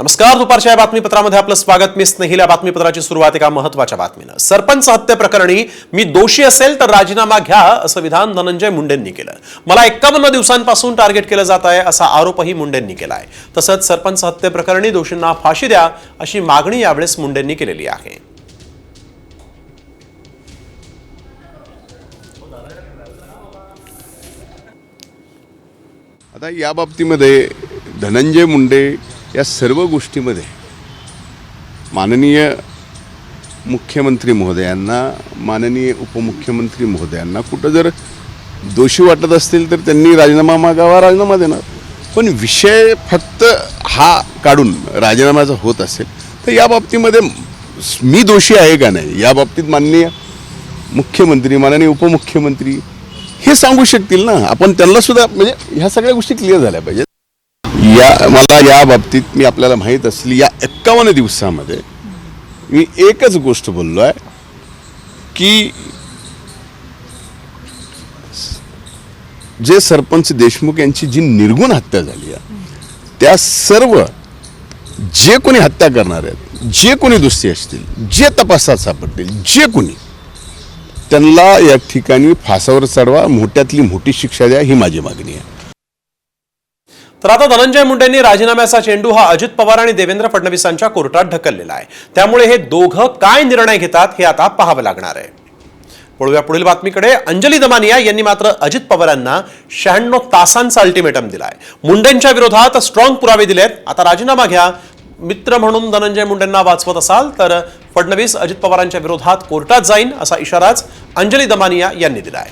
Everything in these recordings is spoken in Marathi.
नमस्कार. दुपारच्या या बातमीपत्रामध्ये आपलं स्वागत. मी स्नेहिल. या बातमीपत्राची सुरुवात एका महत्त्वाच्या बातमीनं. सरपंच हत्ये प्रकरणी मी दोषी असेल तर राजीनामा घ्या असं विधान धनंजय मुंडेंनी केलं. मला 51 दिवसांपासून टार्गेट केलं जात आहे असा आरोपही मुंडेंनी केलाय. तसंच सरपंच हत्ये प्रकरणी दोषींना फाशी द्या अशी मागणी यावेळेस मुंडेंनी केलेली आहे. आता या बाबतीमध्ये धनंजय मुंडे या सर्व गोष्टीमध्ये माननीय मुख्यमंत्री महोदयांना, माननीय उपमुख्यमंत्री महोदयांना कुठं जर दोषी वाटत असतील तर त्यांनी राजीनामा मागावा, राजीनामा देणार. पण विषय फक्त हा काढून राजीनाम्याचा होत असेल तर या बाबतीमध्ये मी दोषी आहे का नाही या बाबतीत माननीय मुख्यमंत्री, माननीय उपमुख्यमंत्री हे सांगू शकतील ना. आपण त्यांना सुद्धा म्हणजे ह्या सगळ्या गोष्टी क्लिअर झाल्या पाहिजेत. मला या बाबतीत मी आपल्याला माहीत असली या 51 दिवसामध्ये मी एकच गोष्ट बोललो आहे की जे सरपंच देशमुख यांची जी निर्गुण हत्या झाली आहे त्या सर्व जे कोणी हत्या करणार आहेत, जे कोणी दोषी असतील, जे तपासात सापडतील, जे कोणी त्यांना या ठिकाणी फासावर चढवा, मोठ्यातली मोठी शिक्षा द्या ही माझी मागणी आहे. तर आता धनंजय मुंडेंनी राजीनाम्याचा चेंडू हा अजित पवार आणि देवेंद्र फडणवीसांच्या कोर्टात ढकललेला आहे. त्यामुळे हे दोघं काय निर्णय घेतात हे आता पाहावं लागणार आहे. वळूया पुढील बातमीकडे. अंजली दमानिया यांनी मात्र अजित पवारांना 96 तासांचा अल्टिमेटम दिलाय. मुंडेंच्या विरोधात स्ट्रॉंग पुरावे दिलेत. आता राजीनामा घ्या. मित्र म्हणून धनंजय मुंडेंना वाचवत असाल तर फडणवीस अजित पवारांच्या विरोधात कोर्टात जाईन असा इशाराच अंजली दमानिया यांनी दिलाय.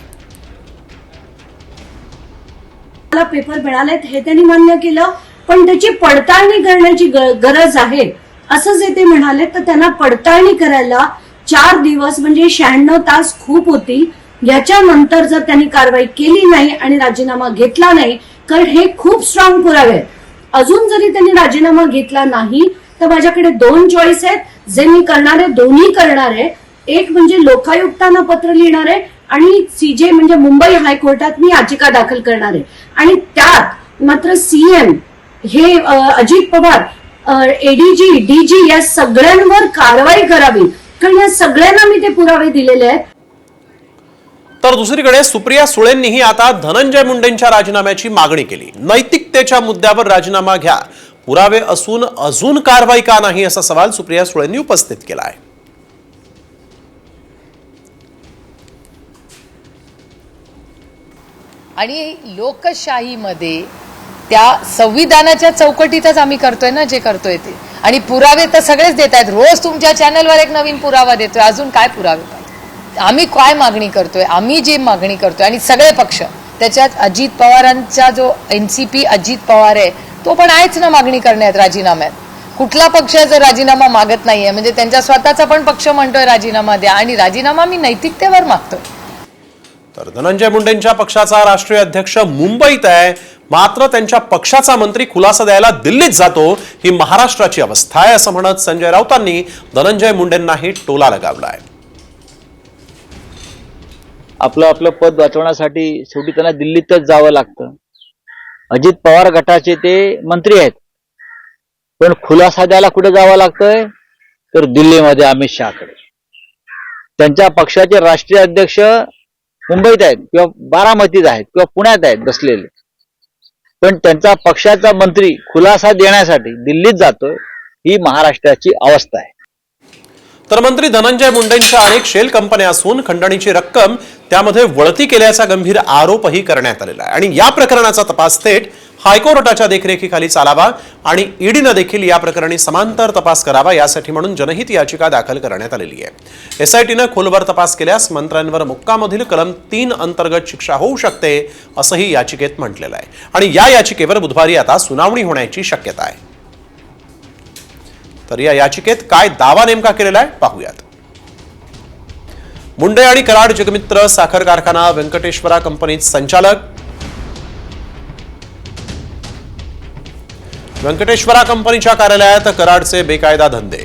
मला पेपर मिळालेत हे त्यांनी मान्य केलं, पण त्याची पडताळणी करण्याची गरज आहे असं जे ते म्हणाले. तर त्यांना पडताळणी करायला 4 दिवस म्हणजे 96 तास खूप होती. याच्यानंतर जर त्यांनी कारवाई केली नाही आणि राजीनामा घेतला नाही, कारण हे खूप स्ट्रॉंग पुरावे आहेत. अजून जरी त्यांनी राजीनामा घेतला नाही तर माझ्याकडे 2 चॉईस आहेत जे मी करणार आहे, दोन्ही करणार आहे. एक म्हणजे लोकायुक्तांना पत्र लिहिणार आहे आणि सीजे म्हणजे मुंबई हायकोर्टात मी याचिका दाखल करणार आहे. आणि त्यात मात्र सीएम हे अजित पवार, एडीजी, डीजी या सगळ्यांवर कारवाई करावी, कारण या सगळ्यांना मी ते पुरावे दिलेले आहेत. तर दुसरीकडे सुप्रिया सुळेंनीही आता धनंजय मुंडेंच्या राजीनाम्याची मागणी केली. नैतिकतेच्या मुद्द्यावर राजीनामा घ्या, पुरावे असून अजून कारवाई का नाही असा सवाल सुप्रिया सुळेंनी उपस्थित केला आहे. आणि लोकशाहीमध्ये त्या संविधानाच्या चौकटीतच आम्ही करतोय ना जे करतोय ते. आणि पुरावे तर सगळेच देत आहेत. रोज तुमच्या चॅनलवर एक नवीन पुरावा देतोय. अजून काय पुरावे पाहिजे? आम्ही काय मागणी करतोय, आम्ही जे मागणी करतोय आणि सगळे पक्ष त्याच्यात अजित पवारांचा जो एनसीपी अजित पवार आहे तो पण आहेच ना मागणी करण्यात राजीनाम्यात. कुठला पक्ष जर राजीनामा मागत नाहीये म्हणजे त्यांचा स्वतःचा पण पक्ष म्हणतोय राजीनामा द्या, आणि राजीनामा मी नैतिकतेवर मागतोय. तर धनंजय मुंडेंच्या पक्षाचा राष्ट्रीय अध्यक्ष मुंबईत आहे, मात्र त्यांच्या पक्षाचा मंत्री खुलासा द्यायला दिल्लीत जातो. ही महाराष्ट्राची अवस्था आहे असं म्हणत संजय राऊतांनी धनंजय मुंडेंनाही टोला लगावलाय. आपलं पद वाचवण्यासाठी शेवटी त्यांना दिल्लीतच जावं लागतं. अजित पवार गटाचे ते मंत्री आहेत, पण खुलासा द्यायला कुठे जावं लागतंय तर दिल्लीमध्ये अमित शहाकडे. त्यांच्या पक्षाचे राष्ट्रीय अध्यक्ष मुंबईत आहेत किंवा बारामतीत आहेत किंवा पुण्यात आहेत बसलेले, पण त्यांचा पक्षाचा मंत्री खुलासा देण्यासाठी दिल्लीत जातोय. ही महाराष्ट्राची अवस्था आहे. तर मंत्री धनंजय मुंडेंच्या अनेक शेल कंपन्या असून खंडणीची रक्कम त्यामध्ये वळती केल्याचा गंभीर आरोपही करण्यात आलेला आहे. आणि या प्रकरणाचा तपास थेट हायकोर्टाच्या देखरेखीखाली चालावा आणि ईडीनं देखील या प्रकरणी समांतर तपास करावा यासाठी म्हणून जनहित याचिका दाखल करण्यात आलेली आहे. एसआयटीनं खोलवर तपास केल्यास मंत्र्यांवर मुक्कामधील कलम 3 अंतर्गत शिक्षा होऊ शकते असंही याचिकेत म्हटलेलं आहे. आणि या याचिकेवर बुधवारी आता सुनावणी होण्याची शक्यता आहे. तर या याचिकेत काय दावा नेमका केलेला आहे पाहूयात. मुंडे आणि कराड जगमित्र साखर कारखाना व्यंकटेश्वरा कंपनीत संचालक. व्यंकटेश्वरा कंपनीच्या कार्यालयात कराडचे बेकायदा धंदे.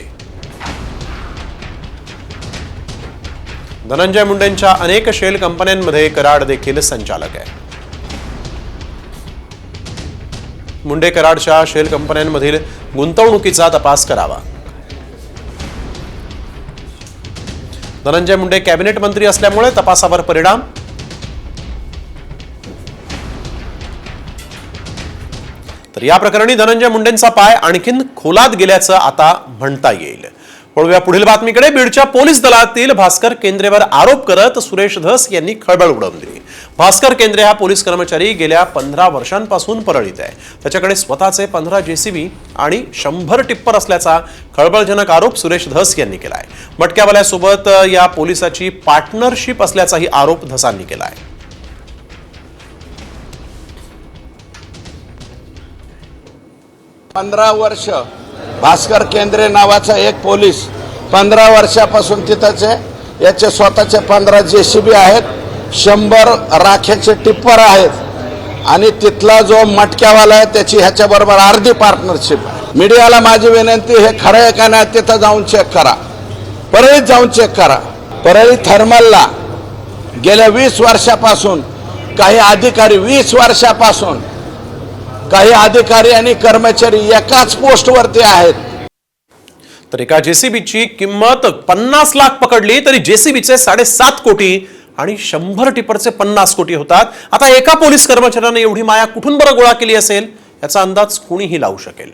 धनंजय मुंडेंच्या अनेक शेल कंपन्यांमध्ये कराड देखील संचालक आहे. मुंडे कराडच्या शेल कंपन्यांमधील गुंतवणुकीचा तपास करावा. धनंजय मुंडे कॅबिनेट मंत्री असल्यामुळे तपासावर परिणाम. तर या प्रकरणी धनंजय मुंडेंचा पाय आणखीन खोलात गेल्याचं आता म्हणता येईल. वळूया पुढील बातमीकडे. बीडच्या पोलीस दलातील भास्कर केंद्रेवर आरोप करत सुरेश धस यांनी खळबळ उडवून दिली. भास्कर केंद्रे हा पोलीस कर्मचारी गेल्या 15 वर्षांपासून परळीत आहे. त्याच्याकडे स्वतःचे 15 जेसीबी आणि 100 टिप्पर असल्याचा खळबळजनक आरोप सुरेश धस यांनी केलाय. मटक्यावाल्यासोबत या पोलिसाची पार्टनरशिप असल्याचाही आरोप धसांनी केलाय. पंधरा वर्ष भास्कर केंद्रे नावाचा एक पोलीस 15 वर्षापासून तिथंच आहे. याचे स्वतःचे 15 जेसीबी आहेत, 100 राख्याचे टिप्पर आहेत आणि तिथला जो मटक्यावाला आहे त्याची ह्याच्याबरोबर अर्धी पार्टनरशिप आहे. मीडियाला माझी विनंती, हे खरं आहे का नाही तिथं जाऊन चेक करा, परळीत जाऊन चेक करा. परळी थर्मलला गेल्या 20 वर्षापासून काही अधिकारी 20 वर्षापासून काही अधिकारी आणि कर्मचारी एकाच पोस्टवरती आहेत. तर एका जेसीबीची किंमत 50 लाख पकडली तरी जेसीबीचे 7.5 कोटी आणि 100 टिप्परचे 50 कोटी होतात. आता एका पोलीस कर्मचाऱ्याने एवढी माया कुठून बरं गोळा केली असेल याचा अंदाज कोणीही लावू शकेल.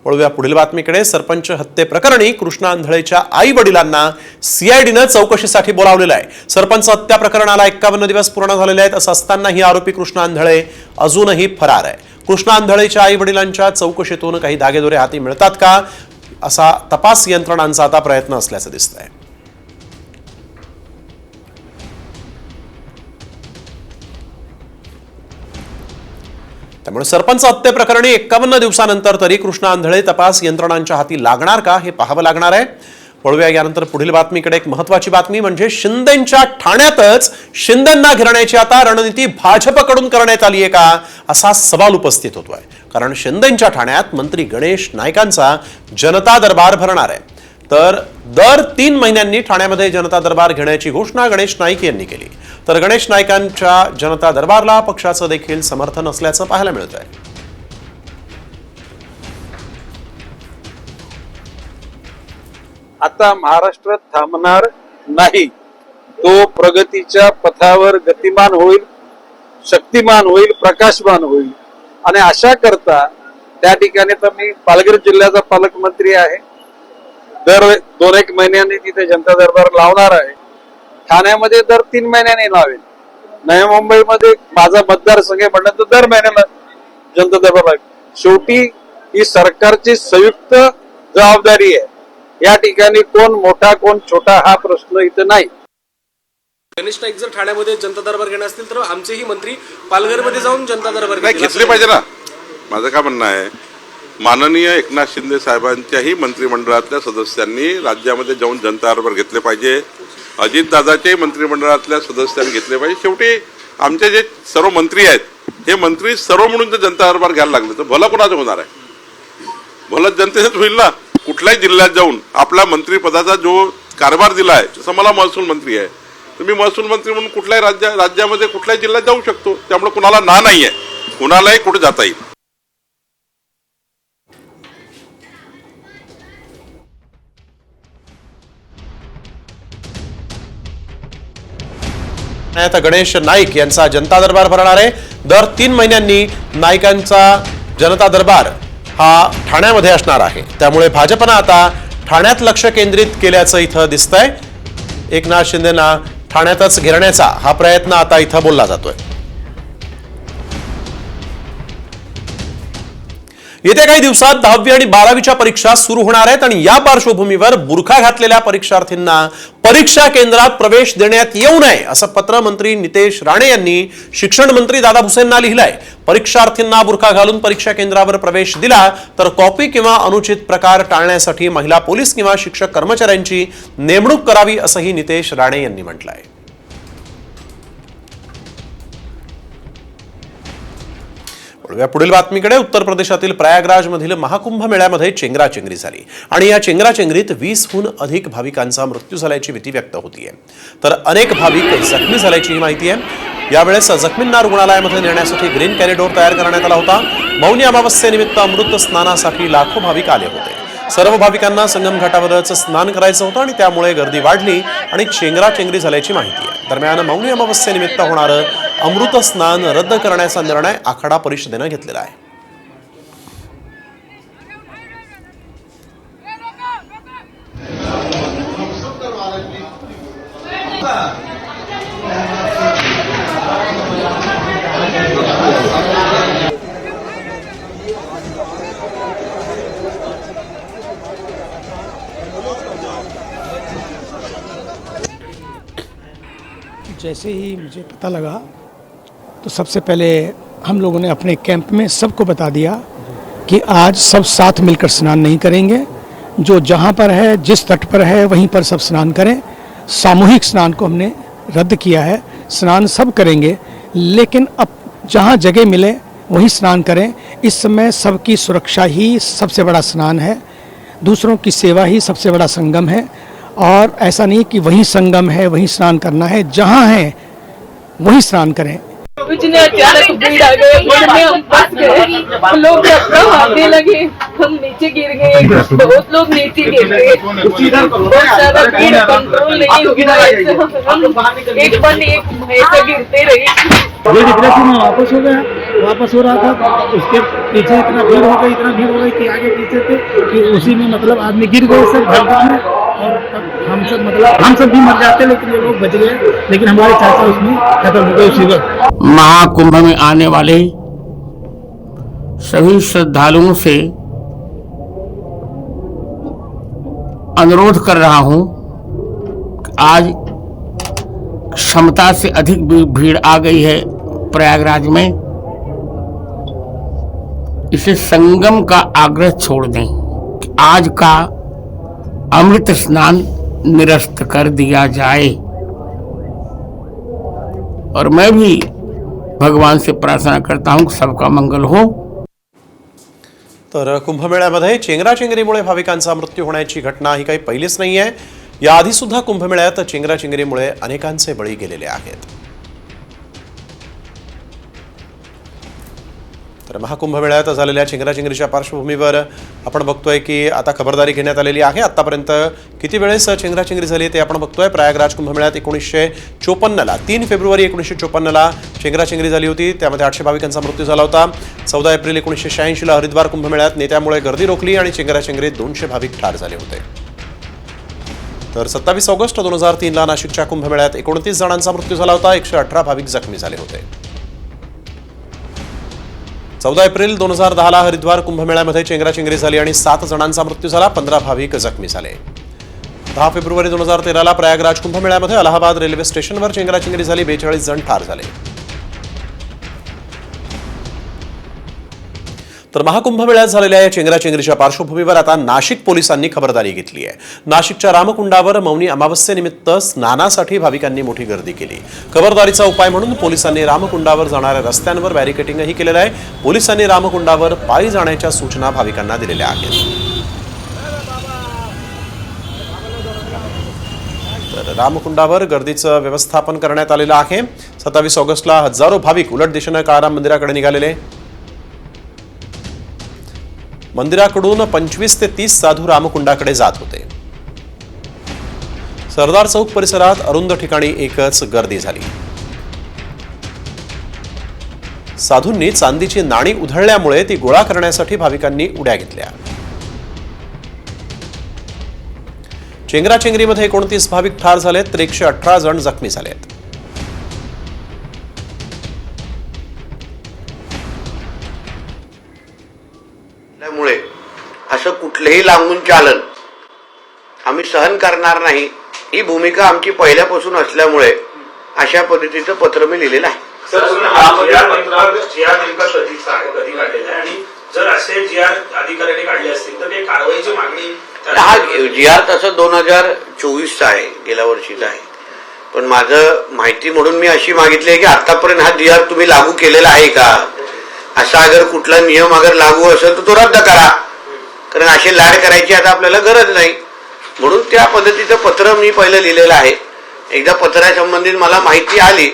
वळूया पुढील बातमीकडे. सरपंच हत्ये प्रकरणी कृष्णा आंधळेच्या आई वडिलांना सीआयडीनं चौकशीसाठी बोलावलेलं आहे. सरपंच हत्या प्रकरणाला 51 दिवस पूर्ण झालेले आहेत. असं असतानाही आरोपी कृष्णा आंधळे अजूनही फरार आहे. कृष्णा आंधळेच्या आई वडिलांच्या चौकशीतून काही दागेदोरे हाती मिळतात का, असा तपास यंत्रणांचा आता प्रयत्न असल्याचं दिसतंय. त्यामुळे सरपंच हत्ये प्रकरणी 51 दिवसानंतर तरी कृष्णा आंधळे तपास यंत्रणांच्या हाती लागणार का हे पाहावं लागणार आहे. वळूया यानंतर पुढील बातमीकडे. एक महत्वाची बातमी म्हणजे शिंदेंच्या ठाण्यातच शिंदेंना घेरण्याची आता रणनीती भाजपकडून करण्यात आली आहे का, असा सवाल उपस्थित होतोय. कारण शिंदेंच्या ठाण्यात मंत्री गणेश नाईकांचा जनता दरबार भरणार आहे. तर दर 3 महिन्यांनी ठाण्यामध्ये जनता दरबार घेण्याची घोषणा गणेश नाईक यांनी केली. तर गणेश नाईकांच्या जनता दरबारला पक्षाचं देखील समर्थन असल्याचं पाहायला मिळत आहे. आता महाराष्ट्र थांबणार नाही, तो प्रगतीच्या पथावर गतिमान होईल, शक्तिमान होईल, प्रकाशमान होईल. आणि अशा करता त्या ठिकाणी तर मी पालघर जिल्ह्याचा पालकमंत्री आहे. दर 2-1 महिन्यांनी तिथे जनता दरबार लावणार आहे. ठाण्यामध्ये दर 3 महिन्यांनी लावेल. नवी मुंबईमध्ये माझा मतदारसंघ म्हटलं तर दर महिन्याला जनता दरबार लावेल. शेवटी ही सरकारची संयुक्त जबाबदारी आहे. या ठिकाणी कोण मोठा कोण छोटा हा प्रश्न इथं नाही. गणेश नाईक जर ठाण्यामध्ये जनता दरबार घेणार असतील तर आमचेही मंत्री पालघरमध्ये जाऊन जनता दरबार घेतले पाहिजे ना. माझं काय म्हणणं आहे, माननीय एकनाथ शिंदे साहेबांच्याही मंत्रिमंडळातल्या सदस्यांनी राज्यामध्ये जाऊन जनता दरबार घेतले पाहिजे. अजितदादाच्याही मंत्रिमंडळातल्या सदस्यांनी घेतले पाहिजे. शेवटी आमचे जे सर्व मंत्री आहेत हे मंत्री सर्व म्हणून जर जनता दरबार घ्यायला लागले तर भलं कोणाचं होणार आहे? भलं जनतेच होईल ना. कुठल्याही जिल्ह्यात जाऊन आपला मंत्रिपदाचा जो कारभार दिला आहे, जसं मला महसूल मंत्री आहे तर मी महसूल मंत्री म्हणून कुठल्याही राज्यामध्ये कुठल्याही जिल्ह्यात जाऊ शकतो. त्यामुळे कुणाला ना नाही आहे, कुणालाही कुठे जाता येईल. आता गणेश नाईक यांचा जनता दरबार भरणार आहे. दर 3 महिन्यांनी नाईकांचा जनता दरबार हा ठाण्यामध्ये असणार आहे. त्यामुळे भाजपनं आता ठाण्यात लक्ष केंद्रित केल्याचं इथं दिसतंय. एकनाथ शिंदेना ठाण्यातच घेरण्याचा हा प्रयत्न आता इथं बोलला जातोय. येत्या काही दिवसात 10वी आणि 12वीच्या परीक्षा सुरू होणार आहेत आणि या पार्श्वभूमीवर बुरखा घातलेल्या परीक्षार्थींना परीक्षा केंद्रात प्रवेश देण्यात येऊ नये असं पत्र मंत्री नितेश राणे यांनी शिक्षण मंत्री दादा भुसेंना लिहिलंय. परीक्षार्थींना बुरखा घालून परीक्षा केंद्रावर प्रवेश दिला तर कॉपी किंवा अनुचित प्रकार टाळण्यासाठी महिला पोलीस किंवा शिक्षक कर्मचाऱ्यांची नेमणूक करावी असंही नितेश राणे यांनी म्हटलंय. वळूया पुढील बातमीकडे. उत्तर प्रदेशातील प्रयागराजमधील महाकुंभ मेळ्यामध्ये चेंगराचेंगरी झाली आणि या चेंगराचेंगरीत 20हून अधिक भाविकांचा मृत्यू झाल्याची भीती व्यक्त होतीये, तर अनेक भाविक जखमी झाल्याची माहिती आहे. यावेळेस जखमींना रुग्णालयामध्ये नेण्यासाठी ग्रीन कॉरिडॉर तयार करण्यात आला होता. मौनी अमावस्येनिमित्त अमृत स्नानासाठी लाखो भाविक आले होते. सर्व भाविकांना संगम घाटावरच स्नान करायचं होतं आणि त्यामुळे गर्दी वाढली आणि चेंगराचेंगरी झाल्याची माहिती आहे. दरम्यान मौनी अमावस्येनिमित्त होणारं अमृत स्नान रद्द करण्याचा निर्णय आखाडा परिषदेनं घेतलेला आहे. जैसे ही मुझे पता लगा तो सबसे पहले हम लोगों ने अपने कैंप में सबको बता दिया कि आज सब साथ मिलकर स्नान नहीं करेंगे. जो जहाँ पर है, जिस तट पर है, वहीं पर सब स्नान करें. सामूहिक स्नान को हमने रद्द किया है. स्नान सब करेंगे, लेकिन अब जहाँ जगह मिले वहीं स्नान करें. इस समय सबकी सुरक्षा ही सबसे बड़ा स्नान है. दूसरों की सेवा ही सबसे बड़ा संगम है. और ऐसा नहीं कि वहीं संगम है वहीं स्नान करना है, जहाँ है वहीं स्नान करें. इतने अचानक भीड़ आ गए, भीड़ में हम फंस गए. लोग धक्का मारने लगे, हम नीचे गिर गए. बहुत लोग नीचे गिर गए. बहुत ज्यादा भीड़ कंट्रोल नहीं हो रहा है. हम एक पल एक ऐसे गिरते रहे. ये डिप्रेशन में वापस हो गया, वापस हो रहा था. उसके पीछे इतना भीड़ हो गई कि आगे पीछे थे कि उसी में मतलब आदमी गिर गए सब भगवा में. और तब हम सब भी मर जाते, लेकिन ये लोग बच गए. लेकिन हमारे चाचा उसमें खत्म हो गए उसी वक्त. महाकुंभ में आने वाले सभी श्रद्धालुओं से अनुरोध कर रहा हूं कि आज क्षमता से अधिक भीड़ आ गई है प्रयागराज में. इसे संगम का आग्रह छोड़ दें कि आज का अमृत स्नान निरस्त कर दिया जाए. और मैं भी भगवान से प्रार्थना करता हूं कि सबका मंगल हो. तर कुंभमेळ्यामध्ये चेंगराचेंगरीमुळे भाविकांचा मृत्यू होण्याची घटना ही काही पहिलीच नाही आहे. याआधी सुद्धा कुंभमेळ्यात चेंगराचेंगरीमुळे अनेकांचे बळी गेलेले आहेत. तर महाकुंभमेळ्यात झालेल्या चेंगराचेंगरीच्या पार्श्वभूमीवर आपण बघतोय की आता खबरदारी घेण्यात आलेली आहे. आतापर्यंत किती वेळेस चेंगराचेंगरी झाली ते आपण बघतोय. प्रयागराज कुंभमेळ्यात 1954ला 3 फेब्रुवारी 1954ला चेंगराचेंगरी झाली होती. त्यामध्ये 800 भाविकांचा मृत्यू झाला होता. 14 एप्रिल 1986ला हरिद्वार कुंभमेळ्यात नेत्यामुळे गर्दी रोखली आणि चेंगराचेंगरीत 200 भाविक ठार झाले होते. तर 27 ऑगस्ट 2003ला नाशिकच्या कुंभमेळ्यात 29 जणांचा मृत्यू झाला होता. 118 भाविक जखमी झाले होते. 14 एप्रिल 2010ला हरिद्वार कुंभमेळ्यामध्ये चेंगराचेंगरी झाली आणि 7 जणांचा मृत्यू झाला. 15 भाविक जखमी झाले. 10 फेब्रुवारी 2013ला प्रयागराज कुंभमेळ्यामध्ये अलाहाबाद रेल्वे स्टेशनवर चेंगराचेंगरी झाली. 42 जण ठार झाले. तर महाकुंभमेळ्यात झालेल्या या चेंगराचेंगरीच्या पार्श्वभूमीवर आता नाशिक पोलिसांनी खबरदारी घेतली आहे. नाशिकच्या रामकुंडावर मौनी अमावस्येनिमित्त स्नानासाठी भाविकांनी मोठी गर्दी केली. खबरदारीचा उपाय म्हणून पोलिसांनी रामकुंडावर जाणाऱ्या रस्त्यांवर बॅरिकेडिंगही केलेलं आहे. पोलिसांनी रामकुंडावर पायी जाण्याच्या सूचना भाविकांना दिलेल्या आहेत. तर रामकुंडावर गर्दीचं व्यवस्थापन करण्यात आलेलं आहे. 27 ऑगस्टला हजारो भाविक उलट दिशेनं काळाराम मंदिराकडे निघालेले. मंदिराकडून 25 ते 30 साधू रामकुंडाकडे जात होते. सरदार चौक परिसरात अरुंद ठिकाणी एकच गर्दी झाली. साधूंनी चांदीची नाणी उधळल्यामुळे ती गोळा करण्यासाठी भाविकांनी उड्या घेतल्या. चेंगराचेंगरीमध्ये 29 भाविक ठार झालेत तर 118 जण जखमी झालेत. त्यामुळे असं कुठलेही लांबून चालन आम्ही सहन करणार नाही, ही भूमिका आमची पहिल्यापासून असल्यामुळे अशा पद्धतीचं पत्र मी लिहिलेलं आहे. जर असे जी आर अधिकाऱ्यांनी काढले असतील तर ते कारवाईची मागणी. हा जी आर तसं 2024चा आहे, गेल्या वर्षीचा आहे. पण माझं माहिती म्हणून मी अशी मागितली आहे की आतापर्यंत हा जी आर तुम्ही लागू केलेला आहे का, असा अगर कुठला नियम अगर लागू असेल तर तो रद्द करा, कारण असे लाड करायची आता आपल्याला गरज नाही. म्हणून त्या पद्धतीचं पत्र मी पहिलं लिहिलेलं आहे. एकदा पत्रासंबंधित मला माहिती आली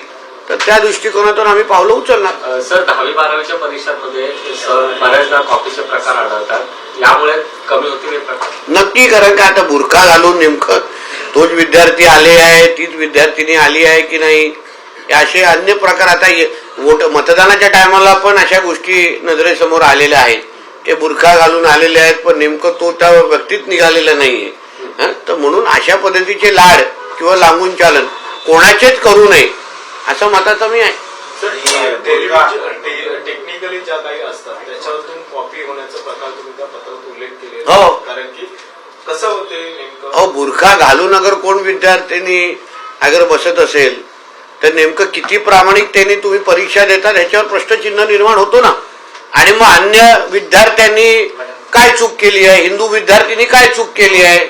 तर त्या दृष्टिकोनातून आम्ही पावलं उचलणार. सर 10वी-12वीच्या परीक्षांमध्ये बऱ्याचदा कॉपीचे प्रकार आढळतात, यामुळे कमी होतील हे प्रकार? नक्की, कारण का आता बुरखा घालून नेमकं तोच विद्यार्थी आले आहे, तीच विद्यार्थिनी आली आहे की नाही, असे अन्य प्रकार आता मतदानाच्या टायमाला पण अशा गोष्टी नजरेसमोर आलेल्या आहेत. ते बुरखा घालून आलेले आहेत पण नेमकं तो त्या व्यक्तीत निघालेला नाहीये. तर म्हणून अशा पद्धतीचे लाड किंवा लांबून चालन कोणाचेच करू नये असं मताचं मी आहे. टेक्निकली ज्या काही असतात त्याच्यातून कॉपी होण्याचा प्रकार तुम्ही त्या पत्रात उल्लेख केलेला हो, कारण की कसं होते नेमकं? अहो, बुरखा घालून अगर कोण विद्यार्थ्यांनी अगर बसत असेल तर नेमकं किती प्रामाणिकतेने तुम्ही परीक्षा देतात ह्याच्यावर प्रश्नचिन्ह निर्माण होतो ना. आणि मग अन्य विद्यार्थ्यांनी काय चूक केली आहे, हिंदू विद्यार्थ्यांनी काय चूक केली आहे,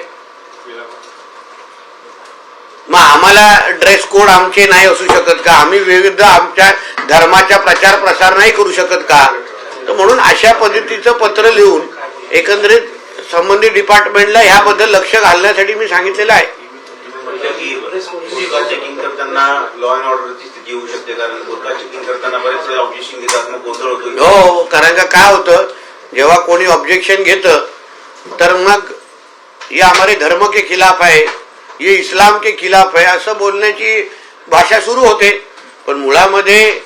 मग आम्हाला ड्रेस कोड आमचे नाही असू शकत का? आम्ही विविध आमच्या धर्माचा प्रचार प्रसार नाही करू शकत का? तर म्हणून अशा पद्धतीचं पत्र लिहून एकंदरीत संबंधित डिपार्टमेंटला ह्याबद्दल लक्ष घालण्यासाठी मी सांगितलेलं आहे. चेकिंग करताना लॉ अँड ऑर्डरची स्थिती येऊ शकते, कारण बुरखा चेकिंग करताना बरेच वेळा ऑब्जेक्शन घेतात, मग गोंधळ होतो. हो, कारण का काय होतं, जेव्हा कोणी ऑब्जेक्शन घेतं तर मग ये हमारे धर्म के खिलाफ आहे, ये इस्लाम के खिलाफ आहे असं बोलण्याची भाषा सुरू होते. पण मुळामध्ये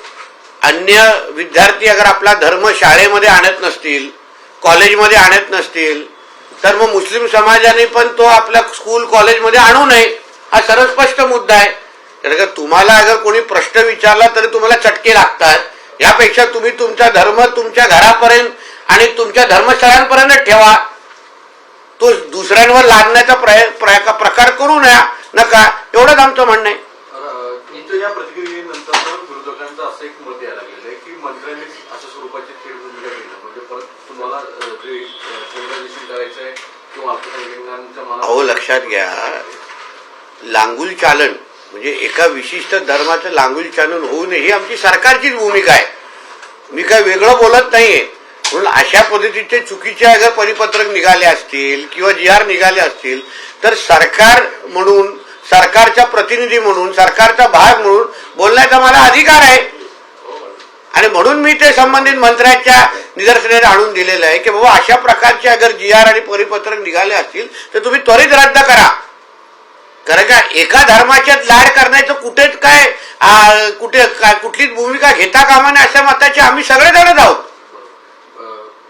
अन्य विद्यार्थी अगर आपला धर्म शाळेमध्ये आणत नसतील, कॉलेजमध्ये आणत नसतील तर मग मुस्लिम समाजाने पण तो आपल्या स्कूल कॉलेजमध्ये आणू नये हा सरळ स्पष्ट मुद्दा आहे. कारण का तुम्हाला अगर कोणी प्रश्न विचारला तरी तुम्हाला चटके लागतात, यापेक्षा तुम्ही तुमचा धर्म तुमच्या घरापर्यंत आणि तुमच्या धर्मशाळांपर्यंत ठेवा, तो दुसऱ्यांवर लादण्याचा प्रकार करू नका, एवढंच आमचं म्हणणं आहे. इथं या प्रतिक्रियेनंतर विरोधकांचं असं एक मत यायला लागलेलं आहे की मंत्र्यांनी अशा स्वरूपाची थेट भूमिका घेणं म्हणजे परत तुम्हाला जे केंद्राधिशी करायचं आहे किंवा अल्पसंख्याकांच्या मनात. अहो, लक्षात घ्या, लांगुल चालन म्हणजे एका विशिष्ट धर्माचं लांगुल चालन होऊ नये ही आमची सरकारचीच भूमिका आहे. मी काय वेगळं बोलत नाहीये. म्हणून अशा पद्धतीचे चुकीचे अगर परिपत्रक निघाले असतील किंवा GR निघाले असतील तर सरकार म्हणून, सरकारचा प्रतिनिधी म्हणून, सरकारचा भाग म्हणून बोलण्याचा मला अधिकार आहे. आणि म्हणून मी ते संबंधित मंत्र्याच्या निदर्शनास आणून दिलेलं आहे की बाबा अशा प्रकारचे अगर GR आणि परिपत्रक निघाले असतील तर तुम्ही त्वरित रद्द करा. कारण का एका धर्माच्यात लाड करण्याचं कुठेच कुठलीच भूमिका घेता कामा नये अशा मताचे आम्ही सगळेजणच आहोत.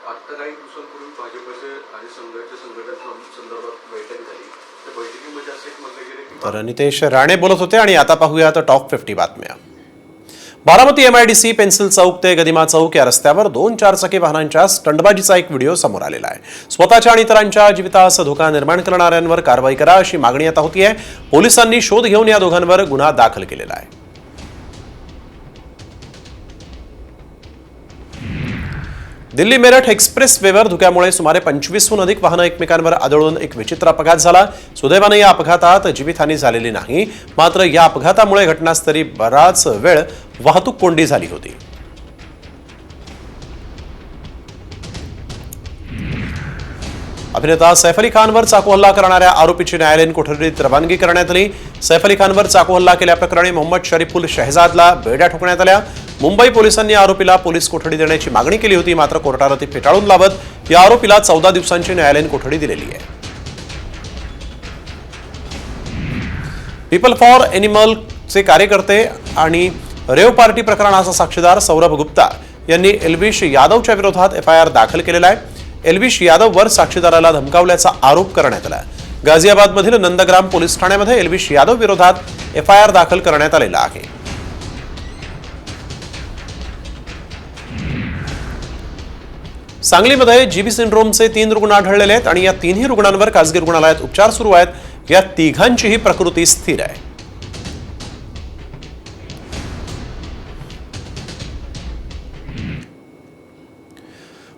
आता काही दिवसांपूर्वी भाजपचे आणि संघाच्या संदर्भात बैठक झाली, त्या बैठकीमध्ये असं एक म्हटलं गेलं की तर नितेश राणे बोलत होते. आणि आता पाहूया तर टॉप 50 बातम्या. बारामती MIDC पेन्सिल चौक ते गदिमा चौक या रस्त्यावर 2 चारचाकी वाहनांच्या स्टंटबाजीचा एक व्हिडिओ समोर आलेला आहे. स्वतःच्या आणि इतरांच्या जीवितास धोका निर्माण करणाऱ्यांवर कारवाई करा अशी मागणी आता होतीये. पोलिसांनी शोध घेऊन या दोघांवर गुन्हा दाखल केलेला आहे. दिल्ली मेरठ एक्सप्रेस वेवर धुक्यामुळे सुमारे 25हून अधिक वाहनं एकमेकांवर आदळून एक विचित्र अपघात झाला. सुदैवाने या अपघातात जीवितहानी झालेली नाही. मात्र या अपघातामुळे घटनास्थळी बराच वेळ वाहतूक कोंडी झाली होती. अभिनेता सैफ अली खानवर चाकू हल्ला करणाऱ्या आरोपीची न्यायालयीन कोठडीत रवानगी करण्यात आली. सैफ अली खानवर चाकू हल्ला केल्याप्रकरणी मोहम्मद शरीफुल शहजादला बेड्या ठोकण्यात आल्या. मुंबई पोलिसांनी आरोपीला पोलीस कोठडी देण्याची मागणी केली होती. मात्र कोर्टानं ती फेटाळून लावत या आरोपीला 14 दिवसांची न्यायालयीन कोठडी दिलेली आहे. पीपल फॉर एनिमलचे कार्यकर्ते आणि रेव पार्टी प्रकरणाचा साक्षीदार सौरभ गुप्ता यांनी एल्विश यादवच्या विरोधात FIR दाखल केलेला आहे. एल्विश यादववर साक्षीदाराला धमकावल्याचा आरोप करण्यात आला. गाझियाबादमधील नंदग्राम पोलीस ठाण्यामध्ये एल्विश यादव विरोधात FIR दाखल करण्यात आलेला आहे. सांगलीमध्ये GB सिंड्रोमचे 3 रुग्ण आढळलेले आहेत आणि या तिन्ही रुग्णांवर खासगी रुग्णालयात उपचार सुरू आहेत. या तिघांचीही प्रकृती स्थिर आहे.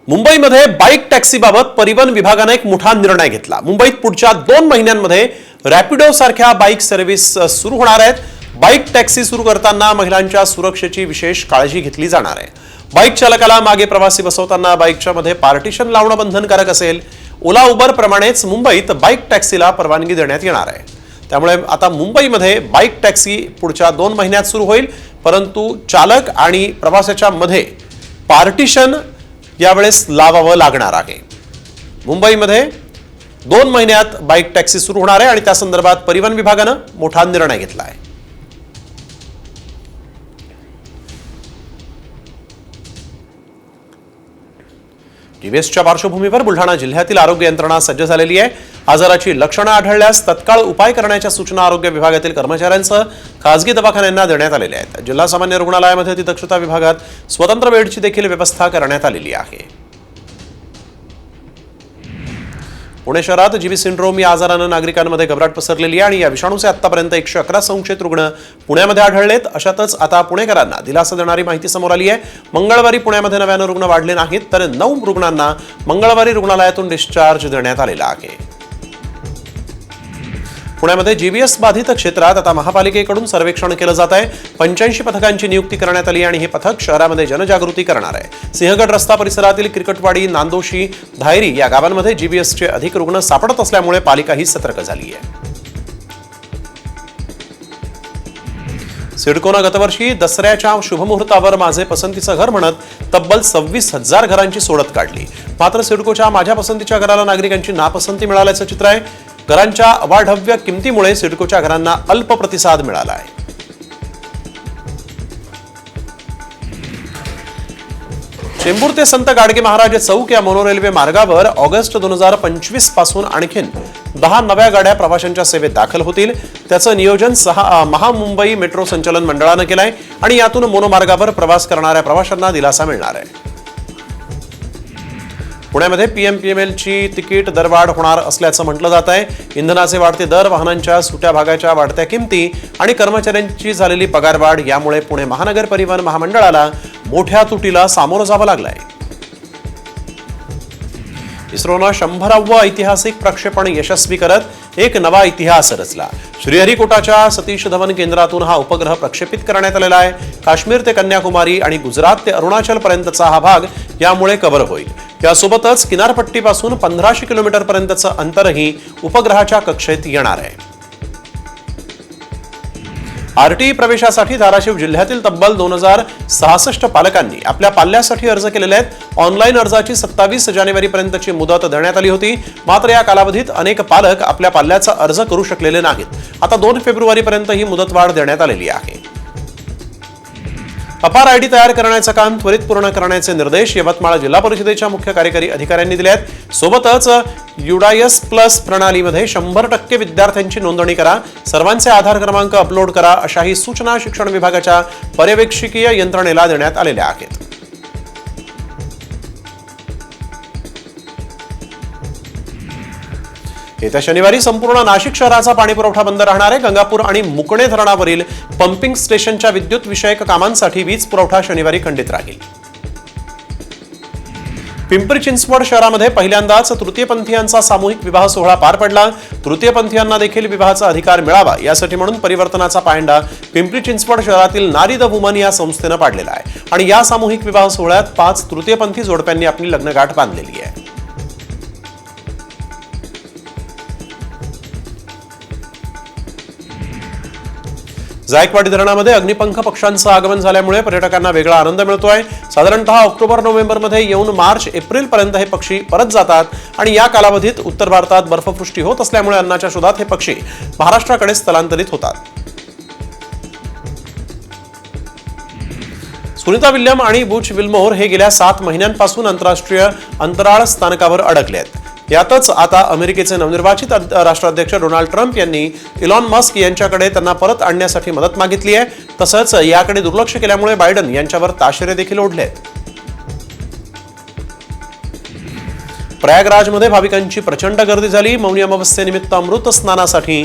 मुंबईमध्ये बाईक टॅक्सीबाबत परिवहन विभागाने एक मोठा निर्णय घेतला. मुंबईत पुढच्या 2 महिन्यांमध्ये रॅपिडो सारख्या बाईक सर्व्हिस सुरू होणार आहेत. बाईक टॅक्सी सुरू करताना महिलांच्या सुरक्षेची विशेष काळजी घेतली जाणार आहे. बाईक चालकाला मागे प्रवासी बसवताना बाईकच्या मध्ये पार्टिशन लावणं बंधनकारक असेल. ओला उबर प्रमाणेच मुंबईत बाईक टॅक्सीला परवानगी देण्यात येणार आहे. त्यामुळे आता मुंबईमध्ये बाईक टॅक्सी पुढच्या 2 महिन्यात सुरू होईल, परंतु चालक आणि प्रवाशाच्या मध्ये पार्टिशन यावेळेस लावावं लागणार आहे. मुंबईमध्ये 2 महिन्यात बाईक टॅक्सी सुरू होणार आहे आणि त्या संदर्भात परिवहन विभागानं मोठा निर्णय घेतला आहे. टीव्हीएसच्या पार्श्वभूमीवर बुलढाणा जिल्ह्यातील आरोग्य यंत्रणा सज्ज झालेली आहे. आजाराची लक्षणं आढळल्यास तत्काळ उपाय करण्याच्या सूचना आरोग्य विभागातील कर्मचाऱ्यांसह खासगी दवाखान्यांना देण्यात आलेल्या आहेत. जिल्हा सामान्य रुग्णालयामध्ये अतिदक्षता विभागात स्वतंत्र बेडची देखील व्यवस्था करण्यात आलेली आहे. पुणे शहरात जीबी सिंड्रोम या आजारानं नागरिकांमध्ये घबराट पसरलेली आहे आणि या विषाणूचे आतापर्यंत 111 संशयित रुग्ण पुण्यामध्ये आढळलेत. अशातच आता पुणेकरांना दिलासा देणारी माहिती समोर आली आहे. मंगळवारी पुण्यामध्ये नव्यानं रुग्ण वाढले नाहीत, तर 9 रुग्णांना मंगळवारी रुग्णालयातून डिस्चार्ज देण्यात आलेला आहे. पुण्यामध्ये जीबीएस बाधित क्षेत्रात आता महापालिकेकडून सर्वेक्षण केलं जात आहे. 85 पथकांची नियुक्ती करण्यात आली आणि हे पथक शहरामध्ये जनजागृती करणार आहे. सिंहगड रस्ता परिसरातील क्रिकेटवाडी, नांदोशी, धायरी या गावांमध्ये जीबीएसचे अधिक रुग्ण सापडत असल्यामुळे पालिका ही सतर्क झाली आहे. सिडकोनं गतवर्षी दसऱ्याच्या शुभमुहूर्तावर माझे पसंतीचं घर म्हणत तब्बल 26,000 घरांची सोडत काढली. मात्र सिडकोच्या माझ्या पसंतीच्या घराला नागरिकांची नापसंती मिळाल्याचं चित्र आहे. घरांच्या अवाढव्य किमतीमुळे सिडकोच्या घरांना अल्प प्रतिसाद मिळाला आहे. चेंबूर ते संत गाडगे महाराज चौक या मोनोरेल्वे मार्गावर ऑगस्ट 2025 पासून आणखीन 10 नव्या गाड्या प्रवाशांच्या सेवेत दाखल होतील. त्याचं नियोजन महामुंबई मेट्रो संचालन मंडळानं केलंय आणि यातून मोनोमार्गावर प्रवास करणाऱ्या प्रवाशांना दिलासा मिळणार आहे. पुण्यामध्ये पीएमपीएमएलची तिकीट दरवाढ होणार असल्याचं म्हटलं जात आहे. इंधनाचे वाढते दर, वाहनांच्या सुट्या भागाच्या वाढत्या किमती आणि कर्मचाऱ्यांची झालेली पगारवाढ यामुळे पुणे महानगर परिवहन महामंडळाला मोठ्या तुटीला सामोरं जावं लागलंय. इस्रोनं 100वे ऐतिहासिक प्रक्षेपण यशस्वी करत एक नवा इतिहास रचला. श्रीहरिकोटाच्या सतीश धवन केंद्रातून हा उपग्रह प्रक्षेपित करण्यात आलेला आहे. काश्मीर ते कन्याकुमारी आणि गुजरात ते अरुणाचल पर्यंतचा हा भाग यामुळे कव्हर होईल. यासोबतच किनारपट्टीपासून 1500 किलोमीटर पर्यंतचं अंतरही उपग्रहाच्या कक्षेत येणार आहे. आरटीई प्रवेशासाठी धाराशिव जिल्ह्यातील तब्बल 2066 पालकांनी आपल्या पाल्यासाठी अर्ज केलेले आहेत. ऑनलाईन अर्जाची 27 जानेवारीपर्यंतची मुदत देण्यात आली होती. मात्र या कालावधीत अनेक पालक आपल्या पाल्याचा अर्ज करू शकलेले नाहीत. आता 2 फेब्रुवारीपर्यंत ही मुदतवाढ देण्यात आलेली आहे. अपार आयडी तयार करण्याचं काम त्वरित पूर्ण करण्याचे निर्देश यवतमाळ जिल्हा परिषदेच्या मुख्य कार्यकारी अधिकाऱ्यांनी दिले आहेत. सोबतच युडायस प्लस प्रणालीमध्ये 100% विद्यार्थ्यांची नोंदणी करा, सर्वांचे आधार क्रमांक अपलोड करा, अशाही सूचना शिक्षण विभागाच्या पर्यवेक्षकीय यंत्रणेला देण्यात आलेल्या आहेत. येत्या शनिवारी संपूर्ण नाशिक शहराचा पाणीपुरवठा बंद राहणार आहे. गंगापूर आणि मुकणे धरणावरील पंपिंग स्टेशनच्या विद्युत विषयक कामांसाठी वीज पुरवठा शनिवारी खंडित राहील. पिंपरी चिंचवड शहरामध्ये पहिल्यांदाच तृतीयपंथीयांचा सामूहिक विवाह सोहळा पार पडला. तृतीयपंथीयांना देखील विवाहाचा अधिकार मिळावा यासाठी म्हणून परिवर्तनाचा पायंडा पिंपरी चिंचवड शहरातील नारी द वुमन या संस्थेनं पाडलेला आहे आणि या सामूहिक विवाह सोहळ्यात 5 तृतीयपंथी जोडप्यांनी आपली लग्नगाठ बांधलेली आहे. जायकवाडी धरणामध्ये अग्निपंख पक्ष्यांचं आगमन झाल्यामुळे पर्यटकांना वेगळा आनंद मिळतोय. साधारणतः ऑक्टोबर-नोव्हेंबरमध्ये येऊन मार्च-एप्रिल पर्यंत हे पक्षी परत जातात आणि या कालावधीत उत्तर भारतात बर्फवृष्टी होत असल्यामुळे अन्नाच्या शोधात हे पक्षी महाराष्ट्राकडे स्थलांतरित होतात. सुनीता विल्यम आणि बुच विल्मोर हे गेल्या 7 महिन्यांपासून आंतरराष्ट्रीय अंतराळ स्थानकावर अडकले आहेत. यातच आता अमेरिकेचे नवनिर्वाचित राष्ट्राध्यक्ष डोनाल्ड ट्रम्प यांनी इलॉन मस्क यांच्याकडे त्यांना परत आणण्यासाठी मदत मागितली आहे. तसंच याकडे दुर्लक्ष केल्यामुळे बायडन यांच्यावर ताशेरे देखील ओढले आहेत. प्रयागराजमध्ये भाविकांची प्रचंड गर्दी झाली. मौनी अमावस्येनिमित्त अमृत स्नानासाठी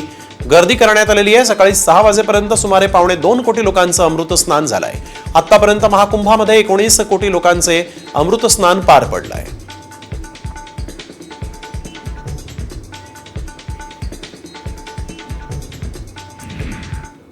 गर्दी करण्यात आलेली आहे. सकाळी 6 वाजेपर्यंत सुमारे 2.25 कोटी लोकांचं अमृत स्नान झालंय. आतापर्यंत महाकुंभामध्ये 19 कोटी लोकांचे अमृत स्नान पार पडलंय.